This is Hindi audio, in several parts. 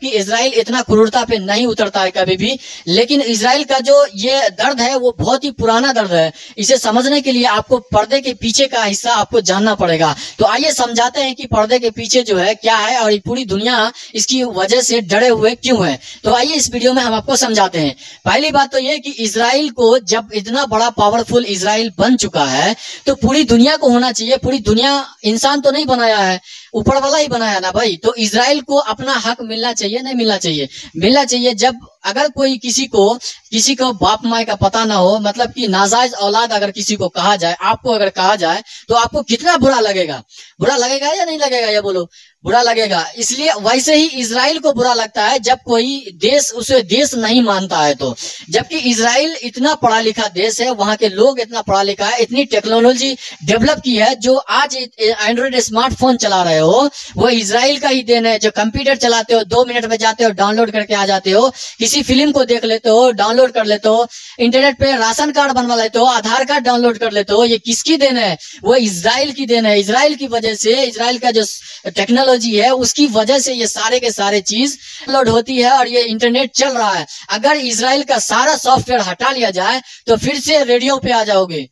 जबकि इजराइल इतना क्रूरता पे नहीं उतरता है कभी भी। लेकिन इजराइल का जो ये दर्द है वो बहुत ही पुराना दर्द है। इसे समझने के लिए आपको पर्दे के पीछे का हिस्सा आपको जानना पड़ेगा। तो आइए समझाते हैं कि पर्दे के पीछे जो है क्या है और पूरी दुनिया इसकी वजह से डरे हुए क्यों है। तो आइए इस वीडियो में हम आपको समझाते हैं। पहली बात तो ये कि इजराइल को जब इतना बड़ा पावरफुल इजराइल बन चुका है तो पूरी दुनिया को होना चाहिए। पूरी दुनिया इंसान तो नहीं बनाया है, ऊपर वाला ही बनाया ना भाई। तो इजराइल को अपना हक मिलना चाहिए, नहीं मिलना चाहिए? मिलना चाहिए। जब अगर कोई किसी को बाप माए का पता ना हो, मतलब कि नाजायज औलाद अगर किसी को कहा जाए, आपको अगर कहा जाए तो आपको कितना बुरा लगेगा? बुरा लगेगा या नहीं लगेगा? ये बोलो, बुरा लगेगा। इसलिए वैसे ही इजराइल को बुरा लगता है जब कोई देश उसे देश नहीं मानता है। तो जबकि इजराइल इतना पढ़ा लिखा देश है, वहां के लोग इतना पढ़ा लिखा है, इतनी टेक्नोलॉजी डेवलप की है। जो आज एंड्रॉइड स्मार्टफोन चला रहे हो वो इजराइल का ही देन है। जो कंप्यूटर चलाते हो, 2 मिनट में जाते हो, डाउनलोड करके आ जाते हो, किसी फिल्म को देख लेते हो, डाउनलोड कर लेते हो, इंटरनेट पे राशन कार्ड बनवा लेते हो, आधार कार्ड डाउनलोड कर लेते हो। ये किसकी देन है? वो इजराइल की देन है। इजराइल की वजह से, इजराइल का जो टेक्नोलॉजी है उसकी वजह से ये सारे के सारे चीज डाउनलोड होती है और ये इंटरनेट चल रहा है। अगर इजराइल का सारा सॉफ्टवेयर हटा लिया जाए तो फिर से रेडियो पे आ जाओगे।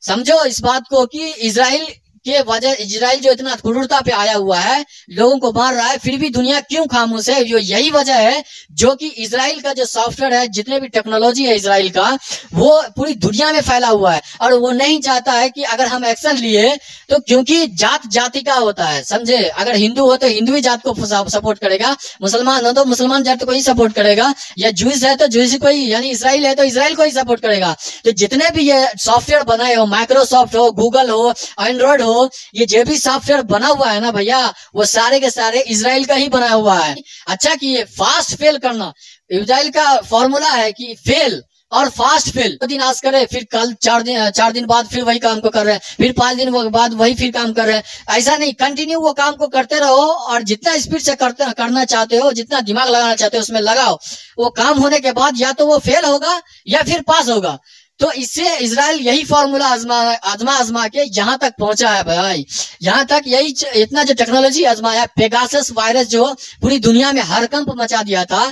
समझो इस बात को कि इजराइल के वजह, इजराइल जो इतना क्रूरता पे आया हुआ है, लोगों को मार रहा है, फिर भी दुनिया क्यों खामोश है? जो यही वजह है जो कि इजराइल का जो सॉफ्टवेयर है, जितने भी टेक्नोलॉजी है इजराइल का, वो पूरी दुनिया में फैला हुआ है। और वो नहीं चाहता है कि अगर हम एक्शन लिए तो, क्योंकि जात जाति का होता है, समझे? अगर हिंदू हो तो हिंदू ही जात को सपोर्ट करेगा, मुसलमान हो तो मुसलमान जात को ही सपोर्ट करेगा, या जूस है तो जूस को ही, यानी इसराइल है तो इसराइल को ही सपोर्ट करेगा। तो जितने भी ये सॉफ्टवेयर बनाए हो, माइक्रोसॉफ्ट हो, गूगल हो, एंड्रॉइड हो, ये जो भी सॉफ्टवेयर बना हुआ है ना भैया, वो सारे के सारे इजराइल का ही बनाया हुआ है। अच्छा कि ये फास्ट फेल करना, इजराइल का फॉर्मूला है कि फेल और फास्ट फेल। 2 दिन आज करे, फिर कल 4 दिन बाद फिर वही काम को कर रहे हैं, फिर 5 दिन बाद वही फिर काम कर रहे हैं। ऐसा नहीं, कंटिन्यू वो काम को करते रहो और जितना स्पीड से करना चाहते हो, जितना दिमाग लगाना चाहते हो उसमें लगाओ। वो काम होने के बाद या तो वो फेल होगा या फिर पास होगा। तो इससे इजराइल यही फॉर्मूला आजमा के यहाँ तक पहुंचा है भाई। यहाँ तक यही इतना जो टेक्नोलॉजी आजमाया, पेगासस वायरस जो पूरी दुनिया में हड़कंप मचा दिया था।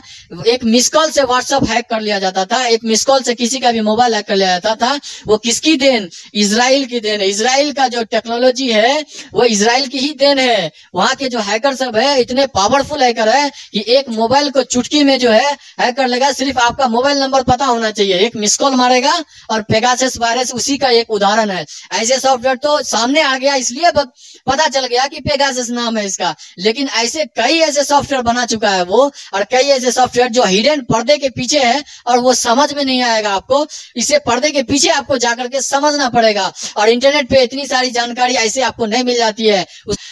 एक मिस कॉल से व्हाट्सएप हैक कर लिया जाता था, एक मिस कॉल से किसी का भी मोबाइल हैक कर लिया जाता था। वो किसकी देन? इजराइल की देन है। इजराइल का जो टेक्नोलॉजी है वो इजराइल की ही देन है। वहां के जो हैकर सब है, इतने पावरफुल हैकर है कि एक मोबाइल को चुटकी में जो है हैक कर लेगा। सिर्फ आपका मोबाइल नंबर पता होना चाहिए, एक मिस कॉल मारेगा। और पेगासस वायरस उसी का एक उदाहरण है। ऐसे सॉफ्टवेयर तो सामने आ गया, इसलिए पता चल गया कि पेगासस नाम है इसका। लेकिन ऐसे कई ऐसे सॉफ्टवेयर बना चुका है वो, और कई ऐसे सॉफ्टवेयर जो हिडन पर्दे के पीछे है और वो समझ में नहीं आएगा आपको। इसे पर्दे के पीछे आपको जाकर के समझना पड़ेगा। और इंटरनेट पे इतनी सारी जानकारी ऐसे आपको नहीं मिल जाती है।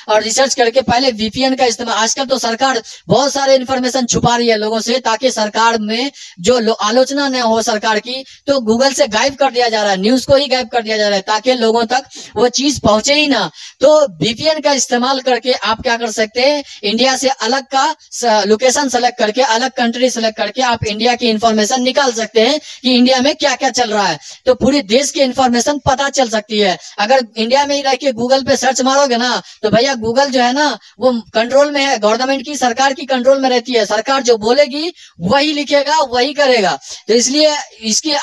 और रिसर्च करके पहले वीपीएन का इस्तेमाल, आजकल तो सरकार बहुत सारे इन्फॉर्मेशन छुपा रही है लोगों से, ताकि सरकार में जो आलोचना न हो सरकार की, तो गूगल से गायब कर दिया जा रहा है, न्यूज को ही गायब कर दिया जा रहा है, ताकि लोगों तक वो चीज पहुंचे ही ना। तो वीपीएन का इस्तेमाल करके आप क्या कर सकते हैं, इंडिया से अलग का लोकेशन सेलेक्ट करके, अलग कंट्री सेलेक्ट करके आप इंडिया की इंफॉर्मेशन निकाल सकते हैं कि इंडिया में क्या क्या चल रहा है। तो पूरे देश की इंफॉर्मेशन पता चल सकती है। अगर इंडिया में ही रह के गूगल पे सर्च मारोगे ना, तो भैया गूगल जो है ना वो कंट्रोल में है, गवर्नमेंट की, सरकार की कंट्रोल में रहती है। सरकार जो बोलेगी वही लिखेगा, वही करेगा। तो इसलिए इसकी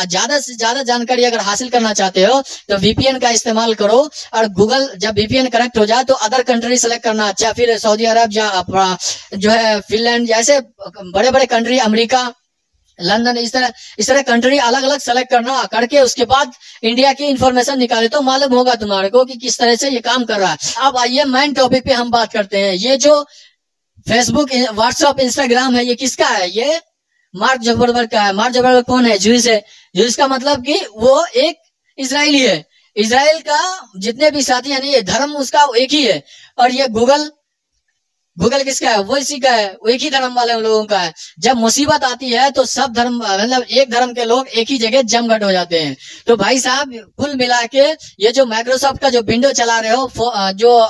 ज्यादा से ज्यादा जानकारी अगर हासिल करना चाहते हो तो वीपीएन का इस्तेमाल करो। और गूगल जब वीपीएन कनेक्ट हो जाए तो अदर कंट्री सेलेक्ट करना, अच्छा फिर सऊदी अरब या जो है फिनलैंड, जैसे बड़े बड़े कंट्री, अमेरिका, लंदन, इस तरह कंट्री अलग अलग सेलेक्ट करना, करके उसके बाद इंडिया की इंफॉर्मेशन निकाले तो मालूम होगा तुम्हारे को कि किस तरह से ये काम कर रहा है। अब आइए मेन टॉपिक पे हम बात करते हैं। ये जो फेसबुक, व्हाट्सएप, इंस्टाग्राम है, ये किसका है? ये मार्क जकरबर्ग का है। मार्क जकरबर्ग कौन है? जूस है। जूस का मतलब कि वो एक इजरायली है। इजराइल का जितने भी साथी है, ये धर्म उसका एक ही है। और ये गूगल किसका है? वो इसी का है, वो एक ही धर्म वाले लोगों का है। जब मुसीबत आती है तो सब धर्म, मतलब एक धर्म के लोग एक ही जगह जमघट हो जाते हैं। तो भाई साहब कुल मिला के ये जो माइक्रोसॉफ्ट का जो विंडो चला रहे हो, जो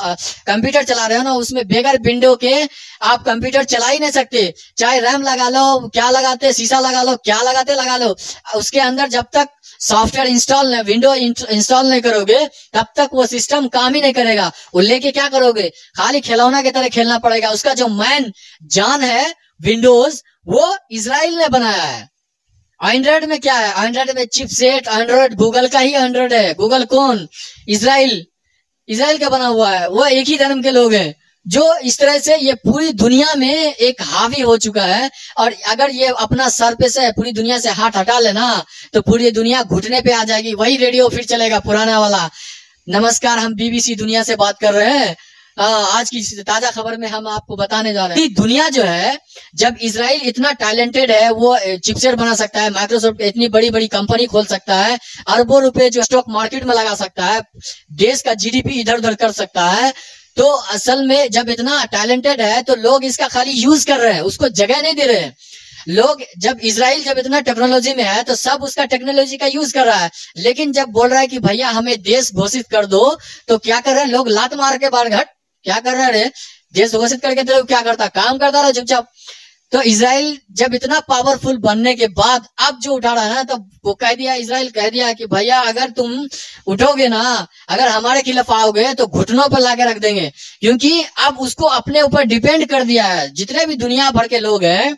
कंप्यूटर चला रहे हो ना, उसमें बगैर विंडो के आप कंप्यूटर चला ही नहीं सकते। चाहे रैम लगा लो, क्या लगाते, शीशा लगा लो, क्या लगाते लगा लो, उसके अंदर जब तक सॉफ्टवेयर इंस्टॉल, विंडो इंस्टॉल नहीं करोगे तब तक वो सिस्टम काम ही नहीं करेगा। वो लेके क्या करोगे? खाली खिलौना की तरह खेलना पड़ेगा। उसका जो मैन जान है विंडोज वो इजराइल ने बनाया है। एंड्रॉइड में क्या है, एंड्रॉइड में चिपसेट, एंड्रॉइड गूगल का ही एंड्रॉइड है। गूगल कौन, इजराइल का बना हुआ है। वो एक ही धर्म के लोग हैं जो इस तरह से ये पूरी दुनिया में एक हावी हो चुका है। और अगर ये अपना सर पे से पूरी दुनिया से हाथ हटा लेना तो पूरी दुनिया घुटने पे आ जाएगी। वही रेडियो फिर चलेगा पुराना वाला। नमस्कार, हम बीबीसी दुनिया से बात कर रहे हैं। आज की ताजा खबर में हम आपको बताने जा रहे हैं कि दुनिया जो है, जब इजराइल इतना टैलेंटेड है, वो चिपसेट बना सकता है, माइक्रोसॉफ्ट इतनी बड़ी बड़ी कंपनी खोल सकता है, अरबों रुपए जो स्टॉक मार्केट में लगा सकता है, देश का जीडीपी इधर उधर कर सकता है, तो असल में जब इतना टैलेंटेड है तो लोग इसका खाली यूज कर रहे हैं, उसको जगह नहीं दे रहे हैं। लोग जब इजराइल जब इतना टेक्नोलॉजी में है तो सब उसका टेक्नोलॉजी का यूज कर रहा है, लेकिन जब बोल रहा है कि भैया हमें देश घोषित कर दो तो क्या कर रहे हैं लोग, लात मार के बाहर घट क्या कर रहे हैं, देश घोषित करके तो क्या करता, काम करता रहा चुपचाप। तो इजराइल जब इतना पावरफुल बनने के बाद अब जो उठा रहा है ना, तो वो कह दिया, इजराइल कह दिया कि भैया अगर तुम उठोगे ना, अगर हमारे खिलाफ आओगे तो घुटनों पर लाके रख देंगे, क्योंकि अब उसको अपने ऊपर डिपेंड कर दिया है। जितने भी दुनिया भर के लोग हैं,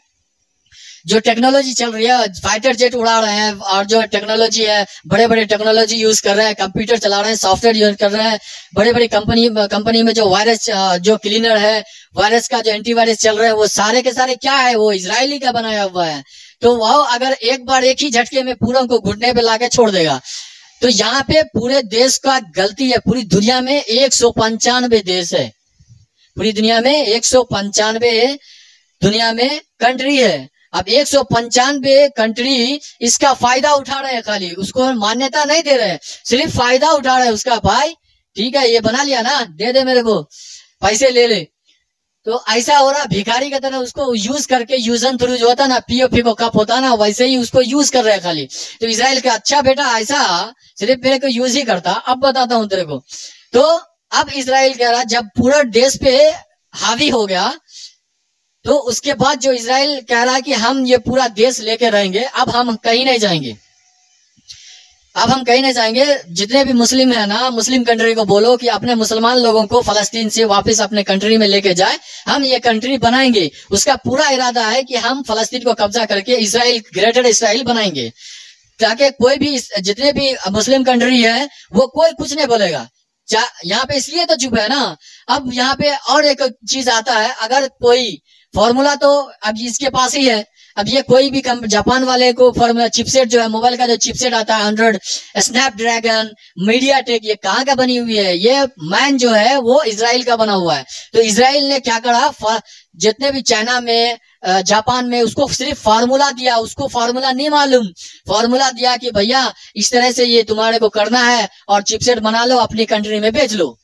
जो टेक्नोलॉजी चल रही है, फाइटर जेट उड़ा रहे हैं, और जो टेक्नोलॉजी है, बड़े बड़े टेक्नोलॉजी यूज कर रहे हैं, कंप्यूटर चला रहे हैं, सॉफ्टवेयर यूज कर रहे हैं, बड़े बड़े कंपनी में जो वायरस जो क्लीनर है, वायरस का जो एंटीवायरस चल रहा है, वो सारे के सारे क्या है, वो इजरायली का बनाया हुआ है। तो वह अगर एक बार एक ही झटके में पूरा को घुटने पे लाके छोड़ देगा। तो यहाँ पे पूरे देश का गलती है। पूरी दुनिया में 195 देश है, पूरी दुनिया में 195 दुनिया में कंट्री है। अब 195 कंट्री इसका फायदा उठा रहे हैं, खाली उसको मान्यता नहीं दे रहे, सिर्फ फायदा उठा रहे हैं उसका। भाई ठीक है, ये बना लिया ना, दे दे मेरे को, पैसे ले ले। तो ऐसा हो रहा, भिखारी की तरह उसको यूज करके, यूजन थ्रू जो होता ना, पीओपी को कप होता ना, वैसे ही उसको यूज कर रहे हैं खाली। तो इजराइल का अच्छा बेटा ऐसा सिर्फ मेरे को यूज ही करता। अब बताता हूं तेरे को। तो अब इजराइल कह रहा, जब पूरा देश पे हावी हो गया तो उसके बाद जो इजराइल कह रहा है कि हम ये पूरा देश लेके रहेंगे, अब हम कहीं नहीं जाएंगे, अब हम कहीं नहीं जाएंगे। जितने भी मुस्लिम है ना, मुस्लिम कंट्री को बोलो कि अपने मुसलमान लोगों को फलस्तीन से वापस अपने कंट्री में लेके जाए, हम ये कंट्री बनाएंगे। उसका पूरा इरादा है कि हम फलस्तीन को कब्जा करके इजराइल, ग्रेटर इजराइल बनाएंगे, ताकि कोई भी जितने भी मुस्लिम कंट्री है वो कोई कुछ नहीं बोलेगा। यहाँ पे इसलिए तो चुप है ना। अब यहाँ पे और एक चीज आता है, अगर कोई फॉर्मूला तो अब इसके पास ही है। अब ये कोई भी जापान वाले को फॉर्मूला, चिपसेट जो है, मोबाइल का जो चिपसेट आता है, एंड्रॉइड, स्नैपड्रैगन, मीडियाटेक, ये कहाँ का बनी हुई है, ये मैन जो है वो इजराइल का बना हुआ है। तो इजराइल ने क्या करा, जितने भी चाइना में, जापान में, उसको सिर्फ फार्मूला दिया, उसको फार्मूला नहीं मालूम, फार्मूला दिया कि भैया इस तरह से ये तुम्हारे को करना है और चिपसेट बना लो, अपनी कंट्री में बेच लो।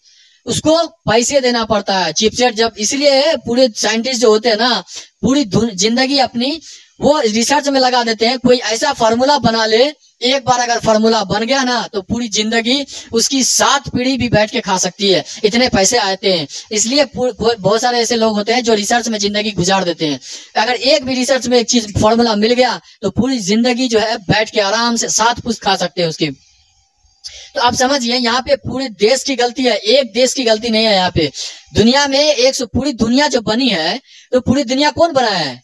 उसको पैसे देना पड़ता है चिपसेट। जब इसलिए पूरे साइंटिस्ट जो होते हैं ना, पूरी जिंदगी अपनी वो रिसर्च में लगा देते हैं, कोई ऐसा फार्मूला बना ले, एक बार अगर फार्मूला बन गया ना तो पूरी जिंदगी उसकी 7 पीढ़ी भी बैठ के खा सकती है, इतने पैसे आते हैं। इसलिए बहुत सारे ऐसे लोग होते हैं जो रिसर्च में जिंदगी गुजार देते हैं। अगर एक भी रिसर्च में एक चीज फार्मूला मिल गया तो पूरी जिंदगी जो है बैठ के आराम से 7 पुश्त खा सकते हैं उसकी। तो आप समझिए, यहाँ पे पूरे देश की गलती है, एक देश की गलती नहीं है। यहाँ पे दुनिया में पूरी दुनिया जो बनी है, तो पूरी दुनिया कौन बनाया है,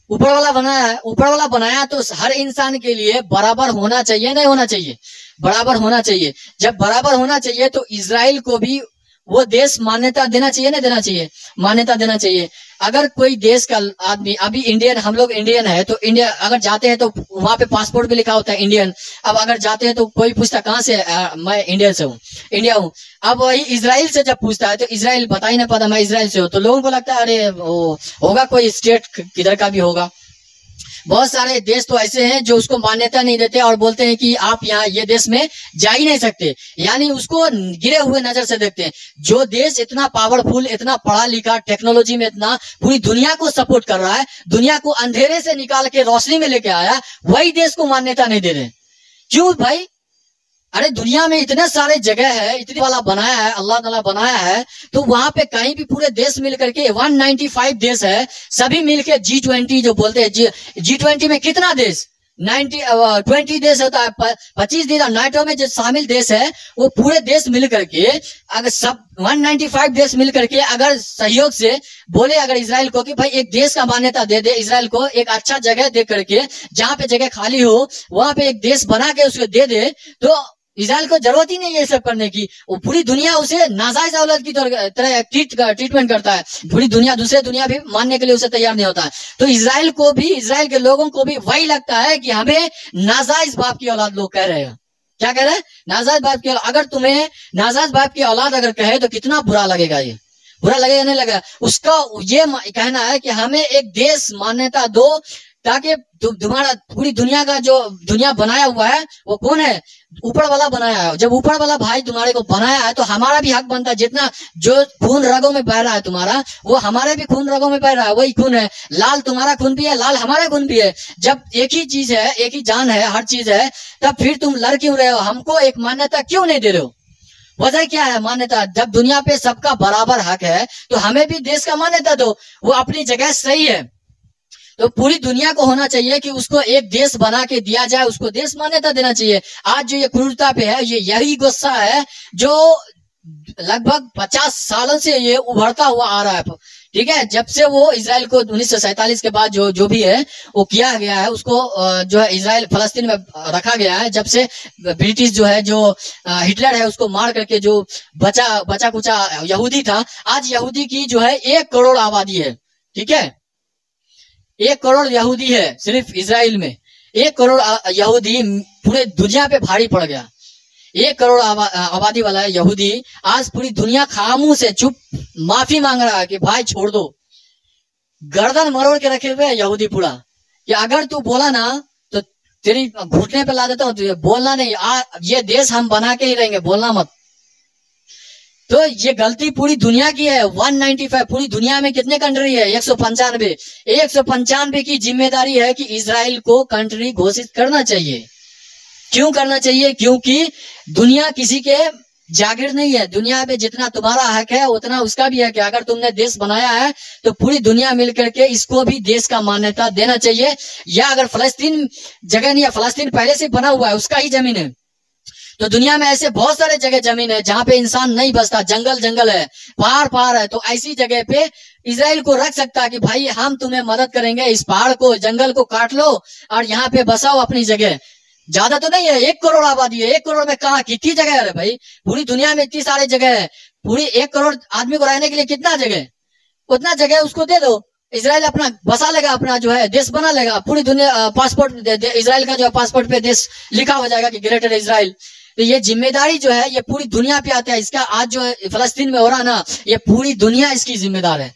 ऊपर वाला बनाया है। ऊपर वाला बनाया तो हर इंसान के लिए बराबर होना चाहिए, नहीं होना चाहिए, बराबर होना चाहिए। जब बराबर होना चाहिए तो इजराइल को भी वो देश मान्यता देना चाहिए, नहीं देना चाहिए, मान्यता देना चाहिए। अगर कोई देश का आदमी, अभी इंडियन, हम लोग इंडियन है, तो इंडिया अगर जाते हैं तो वहां पे पासपोर्ट भी लिखा होता है इंडियन। अब अगर जाते हैं तो कोई पूछता कहाँ से, मैं इंडिया से हूँ, इंडिया हूँ। अब वही इजराइल से जब पूछता है तो इजराइल बता ही नहीं पाता मैं इजराइल से हूँ, तो लोगों को लगता है अरे होगा कोई स्टेट किधर का भी होगा। बहुत सारे देश तो ऐसे हैं जो उसको मान्यता नहीं देते और बोलते हैं कि आप यहाँ ये देश में जा ही नहीं सकते, यानी उसको गिरे हुए नजर से देखते हैं। जो देश इतना पावरफुल, इतना पढ़ा लिखा, टेक्नोलॉजी में इतना पूरी दुनिया को सपोर्ट कर रहा है, दुनिया को अंधेरे से निकाल के रोशनी में लेके आया, वही देश को मान्यता नहीं दे रहे। क्यों भाई? अरे दुनिया में इतने सारे जगह है, इतने वाला बनाया है, अल्लाह ताला बनाया है, तो वहां पे कहीं भी पूरे देश मिलकर के 195 देश है, सभी मिलके G20 जो बोलते हैं, G20 में कितना देश, 20 देश होता है, 25 दिन और नाटो में जो शामिल देश है वो पूरे देश मिल करके अगर सब 195 देश मिल करके अगर सहयोग से बोले अगर इजराइल को कि भाई एक देश का मान्यता दे दे, इजराइल को एक अच्छा जगह दे करके जहां पे जगह खाली हो वहां पे एक देश बना के उसको दे दे, तो इजराइल को जरूरत ही नहीं है ये सब करने की। वो पूरी दुनिया उसे नाजायज औलाद की तरह ट्रीटमेंट करता है, पूरी दुनिया दूसरे दुनिया भी मानने के लिए उसे तैयार नहीं होता है। तो इजराइल को भी, इजराइल के लोगों को भी वही लगता है कि हमें नाजायज बाप की औलाद लोग कह रहे हैं। क्या कह रहे हैं? नाजायज बाप की औलाद। अगर तुम्हें नाजायज बाप की औलाद अगर कहे तो कितना बुरा लगेगा, ये बुरा लगेगा नहीं लगेगा? उसका ये कहना है कि हमें एक देश मान्यता दो ताकि तुम्हारा पूरी दुनिया का जो दुनिया बनाया हुआ है वो कौन है? ऊपर वाला बनाया है। जब ऊपर वाला भाई तुम्हारे को बनाया है तो हमारा भी हक बनता है, जितना जो खून रगों में बह रहा है तुम्हारा वो हमारे भी खून रगों में बह रहा है, वही खून है। लाल तुम्हारा खून भी है, लाल हमारे खून भी है। जब एक ही चीज है, एक ही जान है, हर चीज है, तब फिर तुम लड़ क्यों रहे हो? हमको एक मान्यता क्यों नहीं दे रहे हो? वजह क्या है? मान्यता, जब दुनिया पे सबका बराबर हक है तो हमें भी देश का मान्यता दो। वो अपनी जगह सही है, तो पूरी दुनिया को होना चाहिए कि उसको एक देश बना के दिया जाए, उसको देश मान्यता देना चाहिए। आज जो ये क्रूरता पे है, ये यही गुस्सा है जो लगभग 50 सालों से ये उभरता हुआ आ रहा है। ठीक है, जब से वो इजराइल को 1947 के बाद जो भी है वो किया गया है, उसको जो है इजराइल फलस्तीन में रखा गया है। जब से ब्रिटिश जो है, जो हिटलर है, उसको मार करके जो बचा कुचा यहूदी था, आज यहूदी की जो है 1 करोड़ आबादी है। ठीक है, 1 करोड़ यहूदी है सिर्फ इजराइल में। 1 करोड़ यहूदी पूरे दुनिया पे भारी पड़ गया। 1 करोड़ आबादी वाला यहूदी आज पूरी दुनिया खामोश से चुप माफी मांग रहा है कि भाई छोड़ दो। गर्दन मरोड़ के रखे हुए यहूदी पूरा कि अगर तू बोला ना तो तेरी घुटने पे ला देता हूं, तुझे बोलना नहीं, ये देश हम बना के ही रहेंगे, बोलना मत। तो ये गलती पूरी दुनिया की है। 195 पूरी दुनिया में कितने कंट्री है? 195 की जिम्मेदारी है कि इजराइल को कंट्री घोषित करना चाहिए। क्यों करना चाहिए? क्योंकि दुनिया किसी के जागीर नहीं है। दुनिया में जितना तुम्हारा हक है उतना उसका भी हक है। अगर तुमने देश बनाया है तो पूरी दुनिया मिलकर के इसको भी देश का मान्यता देना चाहिए। या अगर फलस्तीन जगह नहीं है, फलस्तीन पहले से बना हुआ है, उसका ही जमीन है, तो दुनिया में ऐसे बहुत सारे जगह जमीन है जहां पे इंसान नहीं बसता, जंगल है, पहाड़ है, तो ऐसी जगह पे इजराइल को रख सकता है कि भाई हम तुम्हें मदद करेंगे, इस पहाड़ को, जंगल को काट लो और यहाँ पे बसाओ अपनी जगह। ज्यादा तो नहीं है, 1 करोड़ आबादी है। 1 करोड़ में कहा कितनी जगह है भाई? पूरी दुनिया में इतनी सारी जगह है। पूरी 1 करोड़ आदमी को रहने के लिए कितना जगह, उतना जगह उसको दे दो। इजराइल अपना बसा लेगा, अपना जो है देश बना लेगा। पूरी दुनिया पासपोर्ट इजराइल का जो है पासपोर्ट पे देश लिखा हो जाएगा कि ग्रेटर इजराइल। तो ये जिम्मेदारी जो है ये पूरी दुनिया पे आता है। इसका आज जो फलस्तीन में हो रहा ना, ये पूरी दुनिया इसकी जिम्मेदार है।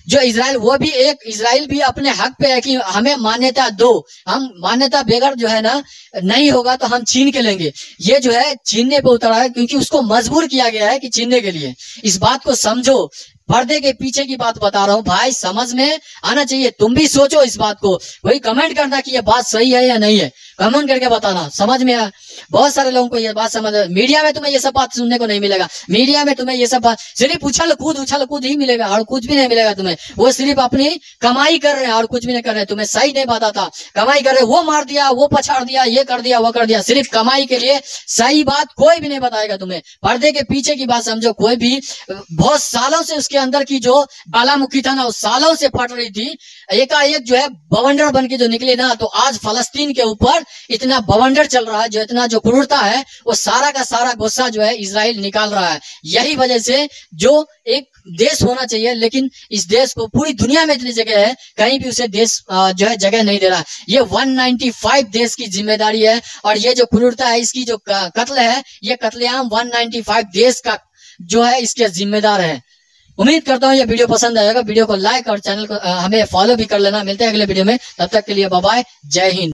जो इजराइल, वो भी एक इजराइल भी अपने हक पे है कि हमें मान्यता दो। हम मान्यता बेगर जो है ना नहीं होगा तो हम छीन के लेंगे। ये जो है छीनने पे उतरा है क्योंकि उसको मजबूर किया गया है कि छीनने के लिए। इस बात को समझो, पर्दे के पीछे की बात बता रहा हूँ भाई, समझ में आना चाहिए। तुम भी सोचो इस बात को, वही कमेंट करना कि ये बात सही है या नहीं है, कमेंट करके बताना। समझ में आ, बहुत सारे लोगों को ये बात समझ, मीडिया में तुम्हें ये सब बात सुनने को नहीं मिलेगा। मीडिया में तुम्हें ये सब बात सिर्फ उछल कूद ही मिलेगा और कुछ भी नहीं मिलेगा तुम्हें। वो सिर्फ अपनी कमाई कर रहे हैं और कुछ भी नहीं कर रहे। तुम्हें सही नहीं बताता, कमाई कर रहे, वो मार दिया, वो पछाड़ दिया, ये कर दिया, वो कर दिया, सिर्फ कमाई के लिए। सही बात कोई भी नहीं बताएगा तुम्हें। पर्दे के पीछे की बात समझो। कोई भी बहुत सालों से उसके अंदर की जो ज्वालामुखी था ना, वो सालों से फट रही थी, एकाएक जो है बवंडर बन के जो निकले ना, तो आज फलस्तीन के ऊपर इतना बवंडर चल रहा है, जो इतना जो क्रूरता है, वो सारा का सारा गुस्सा जो है इजराइल निकाल रहा है। यही वजह से जो एक देश होना चाहिए, लेकिन इस देश को पूरी दुनिया में इतनी जगह है, कहीं भी उसे देश जो है जगह नहीं दे रहा। ये 195 देश की जिम्मेदारी है। और ये जो क्रूरता है, इसकी जो कत्ल है, ये कत्लेआम 195 देश का जो है इसके जिम्मेदार है। उम्मीद करता हूँ ये वीडियो पसंद आएगा। वीडियो को लाइक और चैनल को हमें फॉलो भी कर लेना। मिलते हैं अगले वीडियो में, तब तक के लिए बाय बाय, जय हिंद।